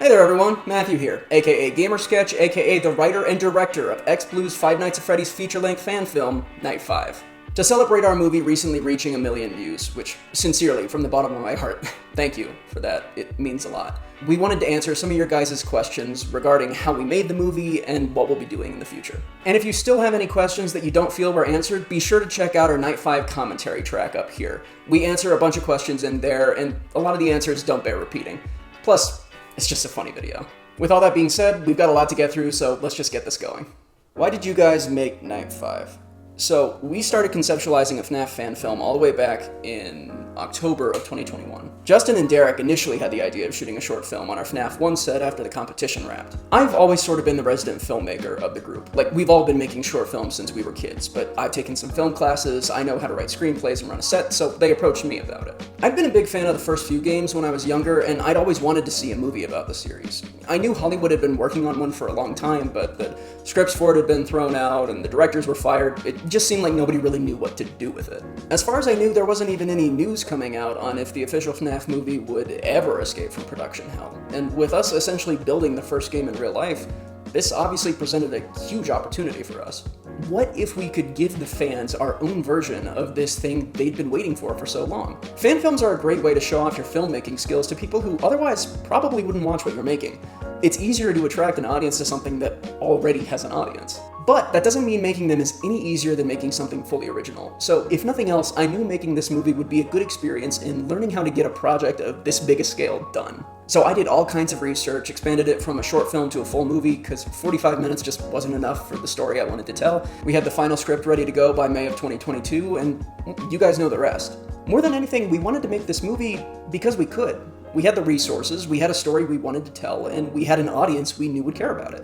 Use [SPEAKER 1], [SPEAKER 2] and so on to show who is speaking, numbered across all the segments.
[SPEAKER 1] Hey there everyone, Matthew here, aka Gamersketch, aka the writer and director of X Blue's Five Nights at Freddy's feature-length fan film, Night 5. To celebrate our movie recently reaching 1 million views, which, sincerely, from the bottom of my heart, thank you for that, it means a lot. We wanted to answer some of your guys' questions regarding how we made the movie and what we'll be doing in the future. And if you still have any questions that you don't feel were answered, be sure to check out our Night 5 commentary track up here. We answer a bunch of questions in there, and a lot of the answers don't bear repeating. Plus, it's just a funny video. With all that being said, we've got a lot to get through, so let's just get this going. Why did you guys make Night 5? So, we started conceptualizing a FNAF fan film all the way back in October of 2021. Justin and Derrick initially had the idea of shooting a short film on our FNAF 1 set after the competition wrapped. I've always sort of been the resident filmmaker of the group. Like, we've all been making short films since we were kids, but I've taken some film classes, I know how to write screenplays and run a set, so they approached me about it. I'd been a big fan of the first few games when I was younger, and I'd always wanted to see a movie about the series. I knew Hollywood had been working on one for a long time, but the scripts for it had been thrown out and the directors were fired. It just seemed like nobody really knew what to do with it. As far as I knew, there wasn't even any news coming out on if the official FNAF movie would ever escape from production hell. And with us essentially building the first game in real life, this obviously presented a huge opportunity for us. What if we could give the fans our own version of this thing they'd been waiting for so long? Fan films are a great way to show off your filmmaking skills to people who otherwise probably wouldn't watch what you're making. It's easier to attract an audience to something that already has an audience. But that doesn't mean making them is any easier than making something fully original. So if nothing else, I knew making this movie would be a good experience in learning how to get a project of this big a scale done. So I did all kinds of research, expanded it from a short film to a full movie, because 45 minutes just wasn't enough for the story I wanted to tell. We had the final script ready to go by May of 2022, and you guys know the rest. More than anything, we wanted to make this movie because we could. We had the resources, we had a story we wanted to tell, and we had an audience we knew would care about it.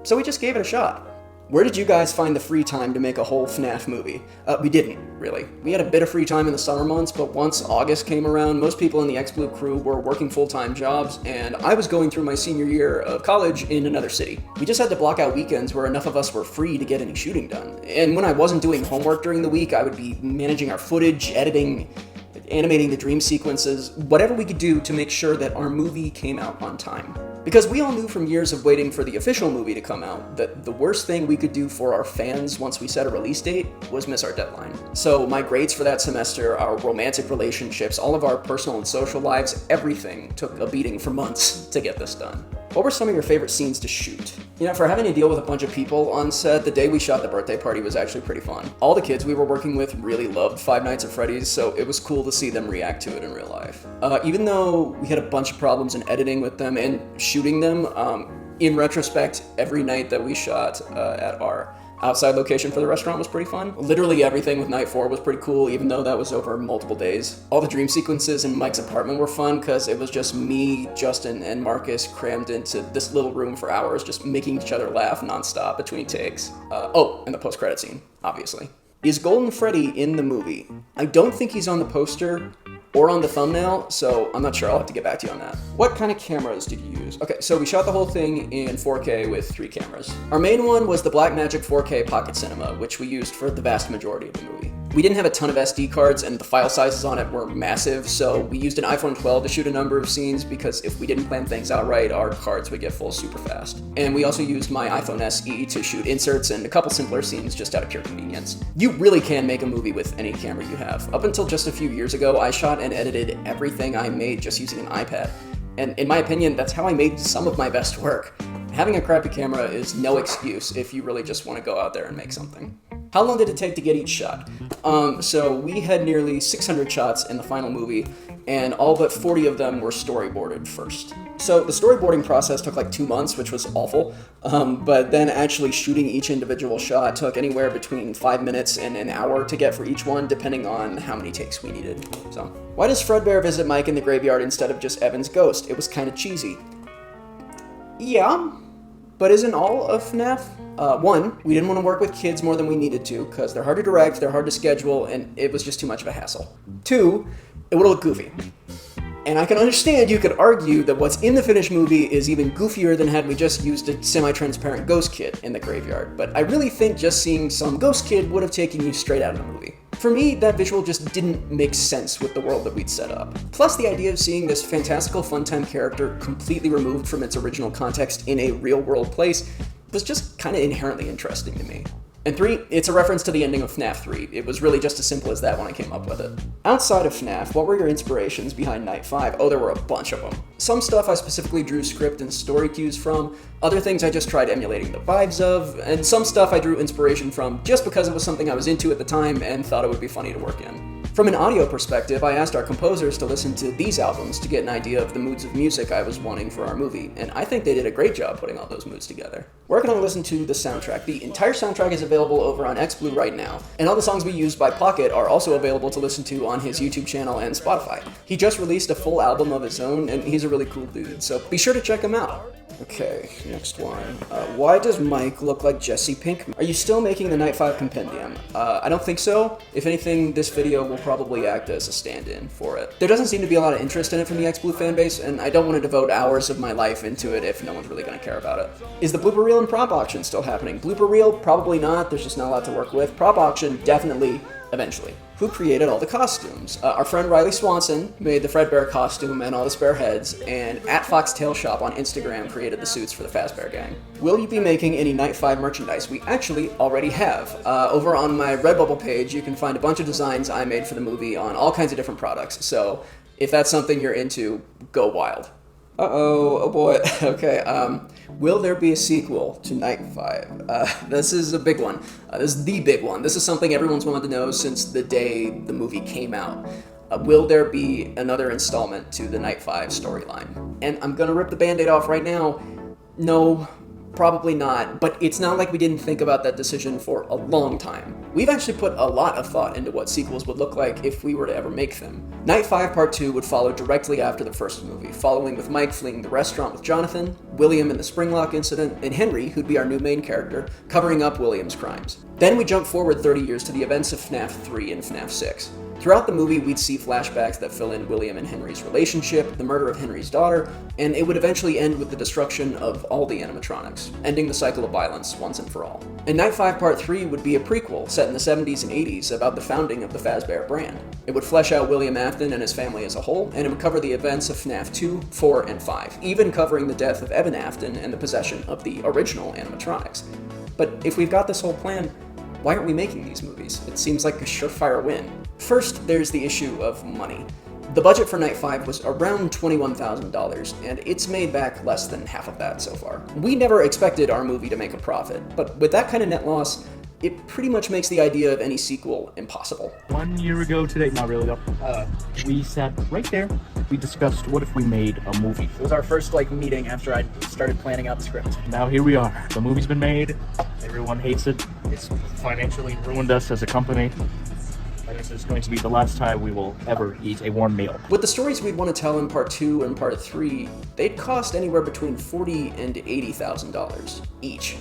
[SPEAKER 1] So we just gave it a shot. Where did you guys find the free time to make a whole FNAF movie? We didn't, really. We had a bit of free time in the summer months, but once August came around, most people in the X Blue crew were working full-time jobs, and I was going through my senior year of college in another city. We just had to block out weekends where enough of us were free to get any shooting done. And when I wasn't doing homework during the week, I would be managing our footage, editing, animating the dream sequences, whatever we could do to make sure that our movie came out on time. Because we all knew from years of waiting for the official movie to come out that the worst thing we could do for our fans once we set a release date was miss our deadline. So my grades for that semester, our romantic relationships, all of our personal and social lives, everything took a beating for months to get this done. What were some of your favorite scenes to shoot? You know, for having to deal with a bunch of people on set, the day we shot the birthday party was actually pretty fun. All the kids we were working with really loved Five Nights at Freddy's, so it was cool to see them react to it in real life. Even though we had a bunch of problems in editing with them and shooting them, in retrospect, every night that we shot at our outside location for the restaurant was pretty fun. Literally everything with Night 4 was pretty cool, even though that was over multiple days. All the dream sequences in Mike's apartment were fun because it was just me, Justin, and Marcus crammed into this little room for hours, just making each other laugh nonstop between takes. And the post-credit scene, obviously. Is Golden Freddy in the movie? I don't think he's on the poster or on the thumbnail, so I'm not sure. I'll have to get back to you on that. What kind of cameras did you use? Okay, so we shot the whole thing in 4K with 3 cameras. Our main one was the Blackmagic 4K Pocket Cinema, which we used for the vast majority of the movie. We didn't have a ton of SD cards, and the file sizes on it were massive, so we used an iPhone 12 to shoot a number of scenes because if we didn't plan things out right, our cards would get full super fast. And we also used my iPhone SE to shoot inserts and a couple simpler scenes just out of pure convenience. You really can make a movie with any camera you have. Up until just a few years ago, I shot and edited everything I made just using an iPad. And in my opinion, that's how I made some of my best work. Having a crappy camera is no excuse if you really just want to go out there and make something. How long did it take to get each shot? So we had nearly 600 shots in the final movie, and all but 40 of them were storyboarded first. So the storyboarding process took like 2 months, which was awful, but then actually shooting each individual shot took anywhere between 5 minutes and an hour to get for each one, depending on how many takes we needed. So, why does Fredbear visit Mike in the graveyard instead of just Evan's ghost? It was kind of cheesy. Yeah, but isn't all of FNAF? One, we didn't want to work with kids more than we needed to, because they're hard to direct, they're hard to schedule, and it was just too much of a hassle. 2, it would look goofy. And I can understand you could argue that what's in the finished movie is even goofier than had we just used a semi-transparent ghost kid in the graveyard, but I really think just seeing some ghost kid would have taken you straight out of the movie. For me, that visual just didn't make sense with the world that we'd set up. Plus, the idea of seeing this fantastical funtime character completely removed from its original context in a real-world place was just kind of inherently interesting to me. And 3, it's a reference to the ending of FNAF 3. It was really just as simple as that when I came up with it. Outside of FNAF, what were your inspirations behind Night 5? Oh, there were a bunch of them. Some stuff I specifically drew script and story cues from, other things I just tried emulating the vibes of, and some stuff I drew inspiration from just because it was something I was into at the time and thought it would be funny to work in. From an audio perspective, I asked our composers to listen to these albums to get an idea of the moods of music I was wanting for our movie, and I think they did a great job putting all those moods together. Where can I listen to the soundtrack? The entire soundtrack is available over on XBlue right now, and all the songs we used by Pocket are also available to listen to on his YouTube channel and Spotify. He just released a full album of his own, and he's a really cool dude, so be sure to check him out. Okay, next one. Why does Mike look like Jesse Pinkman? Are you still making the Night 5 Compendium? I don't think so. If anything, this video will probably act as a stand-in for it. There doesn't seem to be a lot of interest in it from the XBlue fanbase, and I don't want to devote hours of my life into it if no one's really going to care about it. Is the blooper reel and prop auction still happening? Blooper reel? Probably not. There's just not a lot to work with. Prop auction? Definitely. Eventually. Who created all the costumes? Our friend Riley Swanson made the Fredbear costume and all the spare heads, and @FoxtailShop on Instagram created the suits for the Fazbear Gang. Will you be making any Night 5 merchandise? We actually already have. Over on my Redbubble page, you can find a bunch of designs I made for the movie on all kinds of different products, so if that's something you're into, go wild. Oh boy, okay, will there be a sequel to Night 5? This is a big one. This is the big one. This is something everyone's wanted to know since the day the movie came out. Will there be another installment to the Night 5 storyline? And I'm gonna rip the band-aid off right now. No, probably not, but it's not like we didn't think about that decision for a long time. We've actually put a lot of thought into what sequels would look like if we were to ever make them. Night 5 Part 2 would follow directly after the first movie, following with Mike fleeing the restaurant with Jonathan, William in the Springlock incident, and Henry, who'd be our new main character, covering up William's crimes. Then we jump forward 30 years to the events of FNAF 3 and FNAF 6. Throughout the movie, we'd see flashbacks that fill in William and Henry's relationship, the murder of Henry's daughter, and it would eventually end with the destruction of all the animatronics, ending the cycle of violence once and for all. And Night 5 Part 3 would be a prequel set in the 70s and 80s about the founding of the Fazbear brand. It would flesh out William Afton and his family as a whole, and it would cover the events of FNAF 2, 4, and 5, even covering the death of Evan Afton and the possession of the original animatronics. But if we've got this whole plan, why aren't we making these movies? It seems like a surefire win. First, there's the issue of money. The budget for Night 5 was around $21,000, and it's made back less than half of that so far. We never expected our movie to make a profit, but with that kind of net loss, it pretty much makes the idea of any sequel impossible.
[SPEAKER 2] 1 year ago today, not really though, we sat right there, we discussed what if we made a movie.
[SPEAKER 3] It was our first meeting after I started planning out the script.
[SPEAKER 2] Now here we are, the movie's been made, everyone hates it, it's financially ruined us as a company, and this is going to be the last time we will ever eat a warm meal.
[SPEAKER 1] With the stories we'd want to tell in Part 2 and Part 3, they'd cost anywhere between $40,000 and $80,000 each.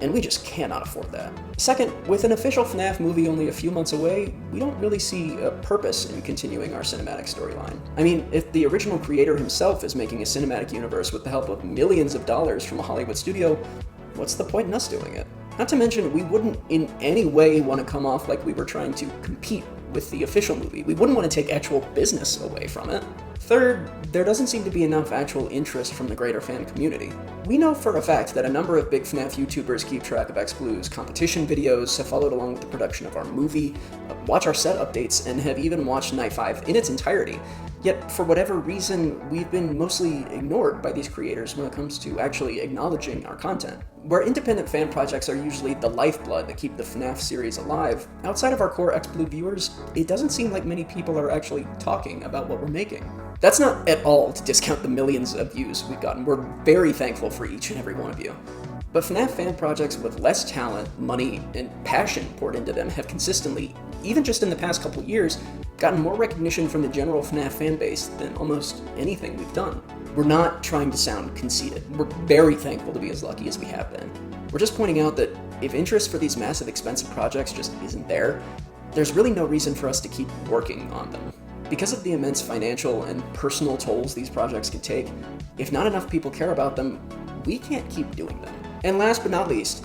[SPEAKER 1] And we just cannot afford that. Second, with an official FNAF movie only a few months away, we don't really see a purpose in continuing our cinematic storyline. I mean, if the original creator himself is making a cinematic universe with the help of millions of dollars from a Hollywood studio, what's the point in us doing it? Not to mention, we wouldn't in any way want to come off like we were trying to compete with the official movie. We wouldn't want to take actual business away from it. Third, there doesn't seem to be enough actual interest from the greater fan community. We know for a fact that a number of big FNAF YouTubers keep track of XBlue's competition videos, have followed along with the production of our movie, watch our set updates, and have even watched Night 5 in its entirety. Yet, for whatever reason, we've been mostly ignored by these creators when it comes to actually acknowledging our content. Where independent fan projects are usually the lifeblood that keep the FNAF series alive, outside of our core XBlue viewers, it doesn't seem like many people are actually talking about what we're making. That's not at all to discount the millions of views we've gotten. We're very thankful for each and every one of you. But FNAF fan projects with less talent, money, and passion poured into them have consistently, even just in the past couple years, gotten more recognition from the general FNAF fan base than almost anything we've done. We're not trying to sound conceited. We're very thankful to be as lucky as we have been. We're just pointing out that if interest for these massive, expensive projects just isn't there, there's really no reason for us to keep working on them. Because of the immense financial and personal tolls these projects can take, if not enough people care about them, we can't keep doing them. And last but not least,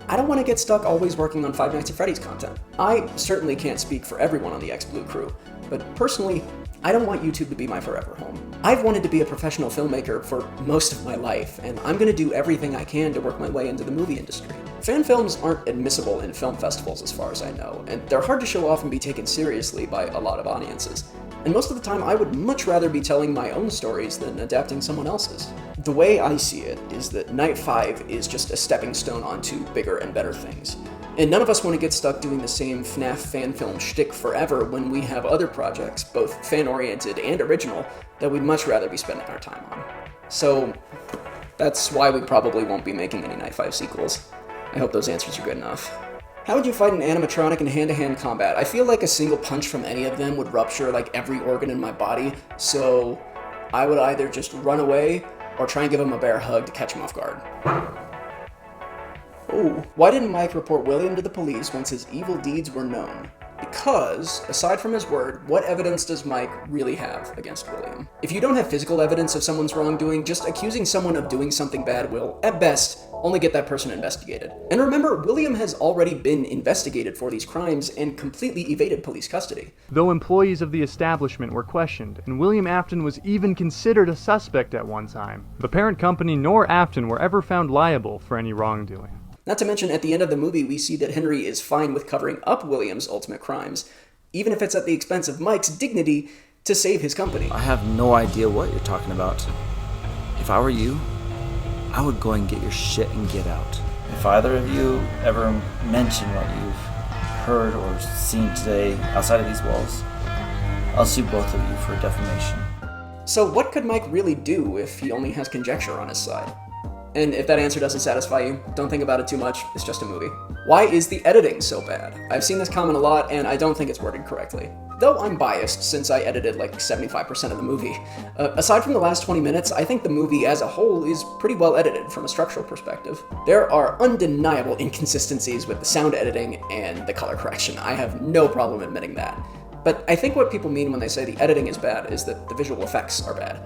[SPEAKER 1] I don't want to get stuck always working on Five Nights at Freddy's content. I certainly can't speak for everyone on the X-Blue crew, but personally, I don't want YouTube to be my forever home. I've wanted to be a professional filmmaker for most of my life, and I'm going to do everything I can to work my way into the movie industry. Fan films aren't admissible in film festivals as far as I know, and they're hard to show off and be taken seriously by a lot of audiences. And most of the time, I would much rather be telling my own stories than adapting someone else's. The way I see it is that Night 5 is just a stepping stone onto bigger and better things. And none of us want to get stuck doing the same FNAF fan film shtick forever when we have other projects, both fan-oriented and original, that we'd much rather be spending our time on. So that's why we probably won't be making any Night 5 sequels. I hope those answers are good enough. How would you fight an animatronic in hand-to-hand combat? I feel like a single punch from any of them would rupture like every organ in my body, so I would either just run away or try and give him a bear hug to catch him off guard. Oh, why didn't Mike report William to the police once his evil deeds were known? Because, aside from his word, what evidence does Mike really have against William? If you don't have physical evidence of someone's wrongdoing, just accusing someone of doing something bad will, at best, only get that person investigated. And remember, William has already been investigated for these crimes and completely evaded police custody.
[SPEAKER 4] Though employees of the establishment were questioned, and William Afton was even considered a suspect at one time, the parent company nor Afton were ever found liable for any wrongdoing.
[SPEAKER 1] Not to mention, at the end of the movie, we see that Henry is fine with covering up William's ultimate crimes, even if it's at the expense of Mike's dignity, to save his company.
[SPEAKER 5] I have no idea what you're talking about. If I were you, I would go and get your shit and get out. If either of you ever mention what you've heard or seen today outside of these walls, I'll sue both of you for defamation.
[SPEAKER 1] So what could Mike really do if he only has conjecture on his side? And if that answer doesn't satisfy you, don't think about it too much, it's just a movie. Why is the editing so bad? I've seen this comment a lot, and I don't think it's worded correctly. Though I'm biased, since I edited like 75% of the movie. Aside from the last 20 minutes, I think the movie as a whole is pretty well edited from a structural perspective. There are undeniable inconsistencies with the sound editing and the color correction. I have no problem admitting that. But I think what people mean when they say the editing is bad is that the visual effects are bad.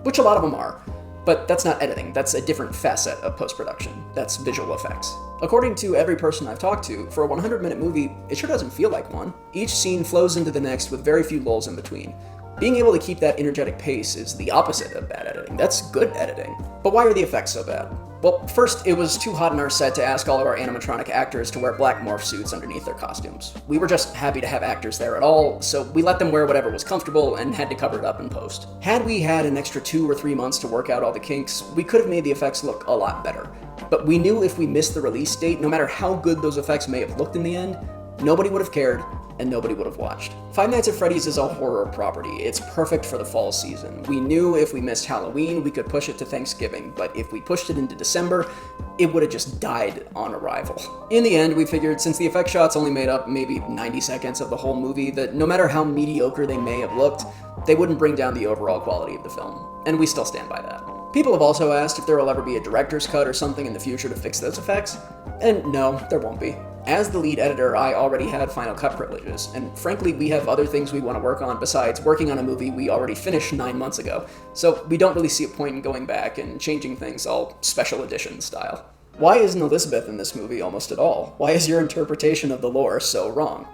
[SPEAKER 1] Which a lot of them are. But that's not editing, that's a different facet of post-production. That's visual effects. According to every person I've talked to, for a 100-minute movie, it sure doesn't feel like one. Each scene flows into the next with very few lulls in between. Being able to keep that energetic pace is the opposite of bad editing. That's good editing. But why are the effects so bad? Well, first, it was too hot in our set to ask all of our animatronic actors to wear black morph suits underneath their costumes. We were just happy to have actors there at all, so we let them wear whatever was comfortable and had to cover it up in post. Had we had an extra 2 or 3 months to work out all the kinks, we could have made the effects look a lot better. But we knew if we missed the release date, no matter how good those effects may have looked in the end, nobody would have cared, and nobody would have watched. Five Nights at Freddy's is a horror property. It's perfect for the fall season. We knew if we missed Halloween, we could push it to Thanksgiving, but if we pushed it into December, it would have just died on arrival. In the end, we figured since the effect shots only made up maybe 90 seconds of the whole movie, that no matter how mediocre they may have looked, they wouldn't bring down the overall quality of the film. And we still stand by that. People have also asked if there will ever be a director's cut or something in the future to fix those effects, and no, there won't be. As the lead editor, I already had Final Cut privileges, and frankly, we have other things we want to work on besides working on a movie we already finished 9 months ago, so we don't really see a point in going back and changing things all special edition style. Why isn't Elizabeth in this movie almost at all? Why is your interpretation of the lore so wrong?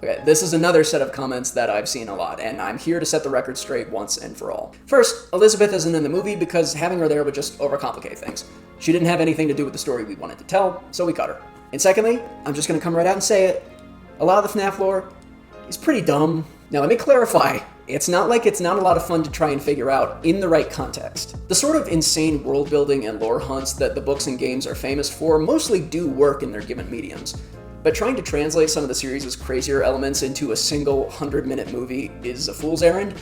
[SPEAKER 1] Okay, this is another set of comments that I've seen a lot, and I'm here to set the record straight once and for all. First, Elizabeth isn't in the movie because having her there would just overcomplicate things. She didn't have anything to do with the story we wanted to tell, so we cut her. And secondly, I'm just gonna come right out and say it, a lot of the FNAF lore is pretty dumb. Now let me clarify, it's not like it's not a lot of fun to try and figure out in the right context. The sort of insane world building and lore hunts that the books and games are famous for mostly do work in their given mediums. But trying to translate some of the series' crazier elements into a single 100-minute movie is a fool's errand,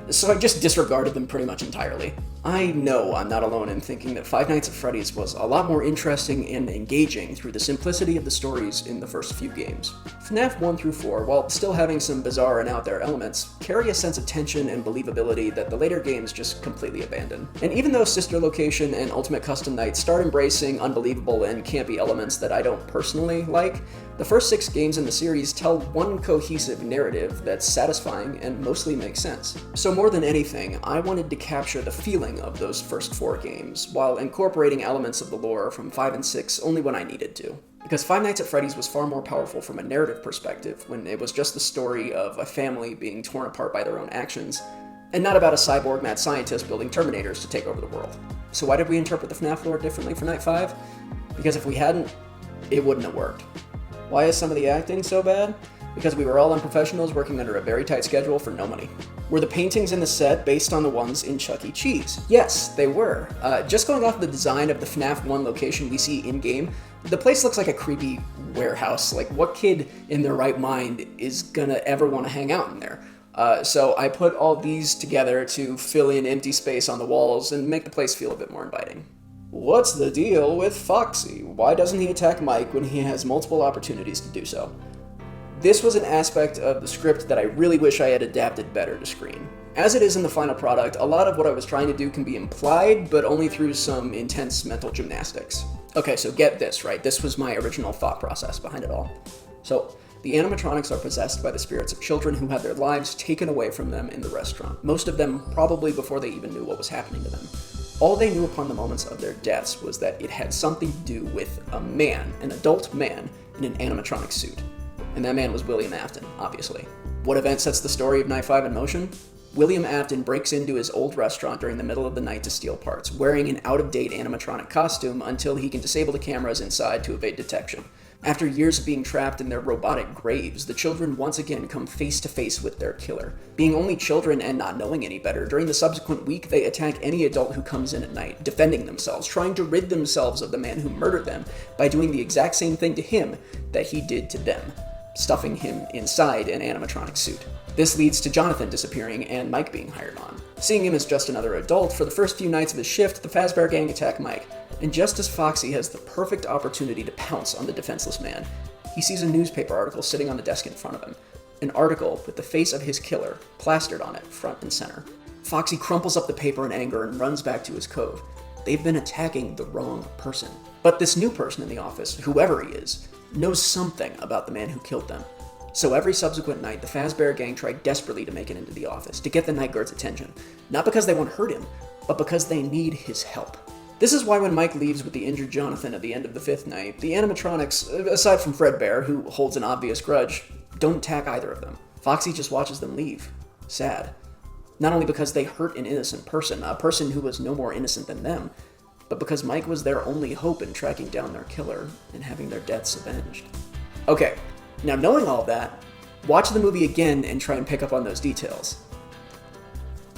[SPEAKER 1] so I just disregarded them pretty much entirely. I know I'm not alone in thinking that Five Nights at Freddy's was a lot more interesting and engaging through the simplicity of the stories in the first few games. FNAF 1 through 4, while still having some bizarre and out there elements, carry a sense of tension and believability that the later games just completely abandon. And even though Sister Location and Ultimate Custom Night start embracing unbelievable and campy elements that I don't personally like, The first 6 games in the series tell one cohesive narrative that's satisfying and mostly makes sense. So more than anything, I wanted to capture the feeling of those first 4 games, while incorporating elements of the lore from 5 and 6 only when I needed to. Because Five Nights at Freddy's was far more powerful from a narrative perspective, when it was just the story of a family being torn apart by their own actions, and not about a cyborg mad scientist building Terminators to take over the world. So why did we interpret the FNAF lore differently for Night 5? Because if we hadn't, it wouldn't have worked. Why is some of the acting so bad? Because we were all unprofessionals working under a very tight schedule for no money. Were the paintings in the set based on the ones in Chuck E. Cheese? Yes, they were. Just going off the design of the FNAF 1 location we see in-game, the place looks like a creepy warehouse. Like, what kid in their right mind is gonna ever want to hang out in there? So I put all these together to fill in empty space on the walls and make the place feel a bit more inviting. What's the deal with Foxy? Why doesn't he attack Mike when he has multiple opportunities to do so? This was an aspect of the script that I really wish I had adapted better to screen. As it is in the final product, a lot of what I was trying to do can be implied, but only through some intense mental gymnastics. Okay, so get this, right? This was my original thought process behind it all. So, the animatronics are possessed by the spirits of children who had their lives taken away from them in the restaurant, most of them probably before they even knew what was happening to them. All they knew upon the moments of their deaths was that it had something to do with a man, an adult man, in an animatronic suit. And that man was William Afton, obviously. What event sets the story of Night 5 in motion? William Afton breaks into his old restaurant during the middle of the night to steal parts, wearing an out-of-date animatronic costume until he can disable the cameras inside to evade detection. After years of being trapped in their robotic graves, the children once again come face to face with their killer. Being only children and not knowing any better, during the subsequent week they attack any adult who comes in at night, defending themselves, trying to rid themselves of the man who murdered them by doing the exact same thing to him that he did to them, stuffing him inside an animatronic suit. This leads to Jonathan disappearing and Mike being hired on. Seeing him as just another adult, for the first few nights of his shift, the Fazbear Gang attack Mike. And just as Foxy has the perfect opportunity to pounce on the defenseless man, he sees a newspaper article sitting on the desk in front of him. An article with the face of his killer plastered on it, front and center. Foxy crumples up the paper in anger and runs back to his cove. They've been attacking the wrong person. But this new person in the office, whoever he is, knows something about the man who killed them. So every subsequent night, the Fazbear Gang tried desperately to make it into the office, to get the night guard's attention. Not because they want to hurt him, but because they need his help. This is why when Mike leaves with the injured Jonathan at the end of the 5th night, the animatronics, aside from Fredbear, who holds an obvious grudge, don't attack either of them. Foxy just watches them leave. Sad. Not only because they hurt an innocent person, a person who was no more innocent than them, but because Mike was their only hope in tracking down their killer and having their deaths avenged. Okay, now knowing all that, watch the movie again and try and pick up on those details.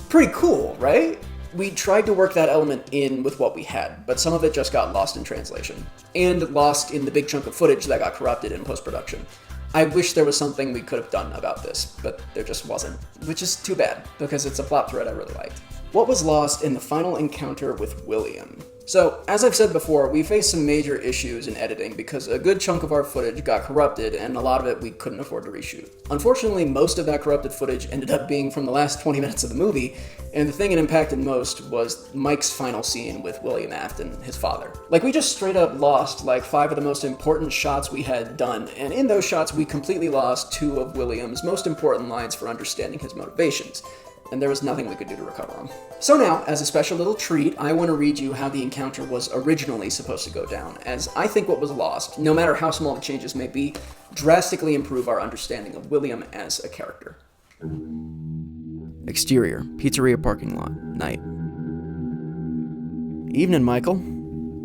[SPEAKER 1] Pretty cool, right? We tried to work that element in with what we had, but some of it just got lost in translation, and lost in the big chunk of footage that got corrupted in post-production. I wish there was something we could have done about this, but there just wasn't, which is too bad, because it's a plot thread I really liked. What was lost in the final encounter with William? So, as I've said before, we faced some major issues in editing because a good chunk of our footage got corrupted and a lot of it we couldn't afford to reshoot. Unfortunately, most of that corrupted footage ended up being from the last 20 minutes of the movie, and the thing it impacted most was Mike's final scene with William Afton, his father. Like, we just straight up lost like 5 of the most important shots we had done, and in those shots we completely lost 2 of William's most important lines for understanding his motivations. And there was nothing we could do to recover them. So now, as a special little treat, I want to read you how the encounter was originally supposed to go down, as I think what was lost, no matter how small the changes may be, drastically improve our understanding of William as a character. Exterior, pizzeria parking lot, night. Evening, Michael.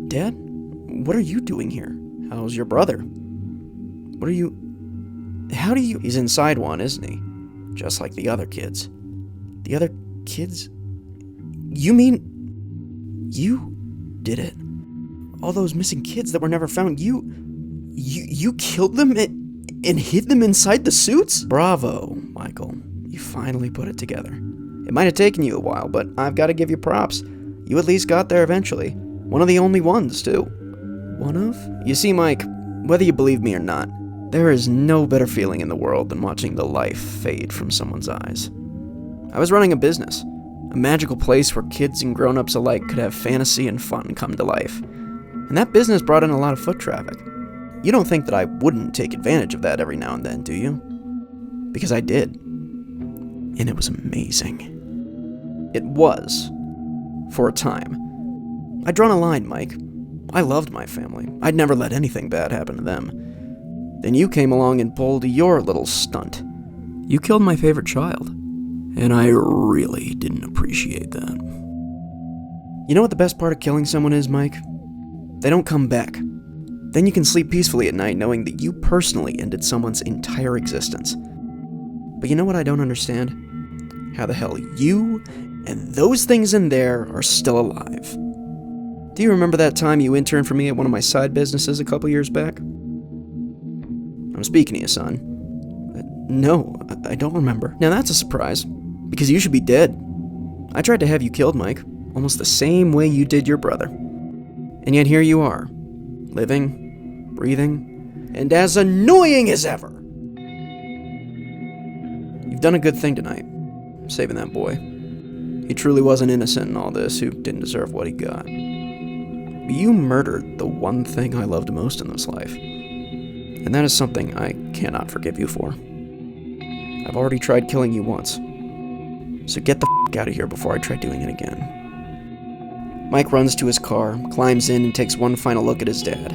[SPEAKER 1] Dad? What are you doing here? How's your brother? How do you... He's inside one, isn't he? Just like the other kids. The other kids? You mean you did it? All those missing kids that were never found, you killed them and hid them inside the suits? Bravo, Michael. You finally put it together. It might have taken you a while, but I've got to give you props. You at least got there eventually. One of the only ones, too. One of? You see, Mike, whether you believe me or not, there is no better feeling in the world than watching the life fade from someone's eyes. I was running a business, a magical place where kids and grown-ups alike could have fantasy and fun come to life. And that business brought in a lot of foot traffic. You don't think that I wouldn't take advantage of that every now and then, do you? Because I did. And it was amazing. It was. For a time. I'd drawn a line, Mike. I loved my family. I'd never let anything bad happen to them. Then you came along and pulled your little stunt. You killed my favorite child. And I really didn't appreciate that. You know what the best part of killing someone is, Mike? They don't come back. Then you can sleep peacefully at night knowing that you personally ended someone's entire existence. But you know what I don't understand? How the hell you and those things in there are still alive. Do you remember that time you interned for me at one of my side businesses a couple years back? I'm speaking to you, son. No, I don't remember. Now that's a surprise, because you should be dead. I tried to have you killed, Mike, almost the same way you did your brother. And yet here you are, living, breathing, and as annoying as ever. You've done a good thing tonight, saving that boy. He truly wasn't innocent in all this, who didn't deserve what he got. But you murdered the one thing I loved most in this life. And that is something I cannot forgive you for. I've already tried killing you once. So get the f*** out of here before I try doing it again. Mike runs to his car, climbs in, and takes one final look at his dad.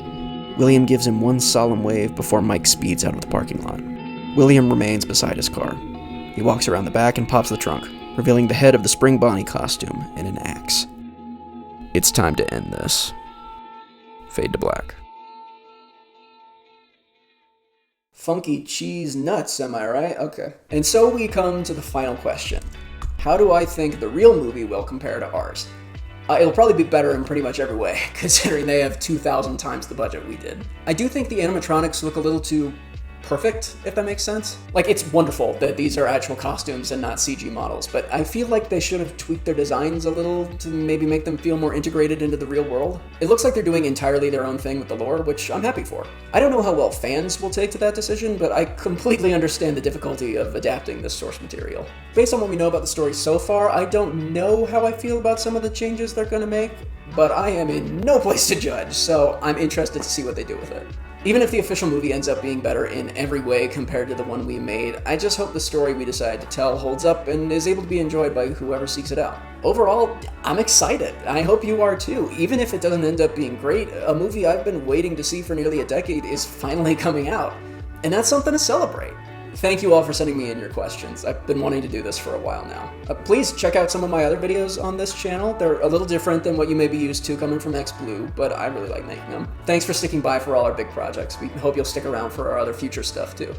[SPEAKER 1] William gives him one solemn wave before Mike speeds out of the parking lot. William remains beside his car. He walks around the back and pops the trunk, revealing the head of the Spring Bonnie costume and an axe. It's time to end this. Fade to black. Funky cheese nuts, am I right? Okay. And so we come to the final question. How do I think the real movie will compare to ours? It'll probably be better in pretty much every way, considering they have 2,000 times the budget we did. I do think the animatronics look a little too perfect, if that makes sense. Like, it's wonderful that these are actual costumes and not CG models, but I feel like they should have tweaked their designs a little to maybe make them feel more integrated into the real world. It looks like they're doing entirely their own thing with the lore, which I'm happy for. I don't know how well fans will take to that decision, but I completely understand the difficulty of adapting this source material. Based on what we know about the story so far, I don't know how I feel about some of the changes they're gonna make, but I am in no place to judge, so I'm interested to see what they do with it. Even if the official movie ends up being better in every way compared to the one we made, I just hope the story we decide to tell holds up and is able to be enjoyed by whoever seeks it out. Overall, I'm excited. I hope you are too. Even if it doesn't end up being great, a movie I've been waiting to see for nearly a decade is finally coming out. And that's something to celebrate. Thank you all for sending me in your questions. I've been wanting to do this for a while now. Please check out some of my other videos on this channel. They're a little different than what you may be used to coming from XBlue, but I really like making them. Thanks for sticking by for all our big projects. We hope you'll stick around for our other future stuff too.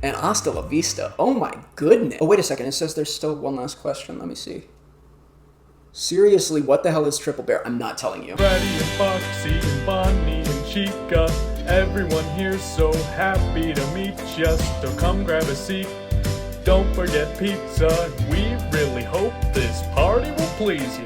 [SPEAKER 1] And hasta la vista. Oh my goodness. Oh, wait a second. It says there's still one last question. Let me see. Seriously, what the hell is Triple Bear? I'm not telling you.
[SPEAKER 6] Freddy and Foxy and Bonnie and Chica, everyone here's so happy to meet ya, so come grab a seat. Don't forget pizza, we really hope this party will please you.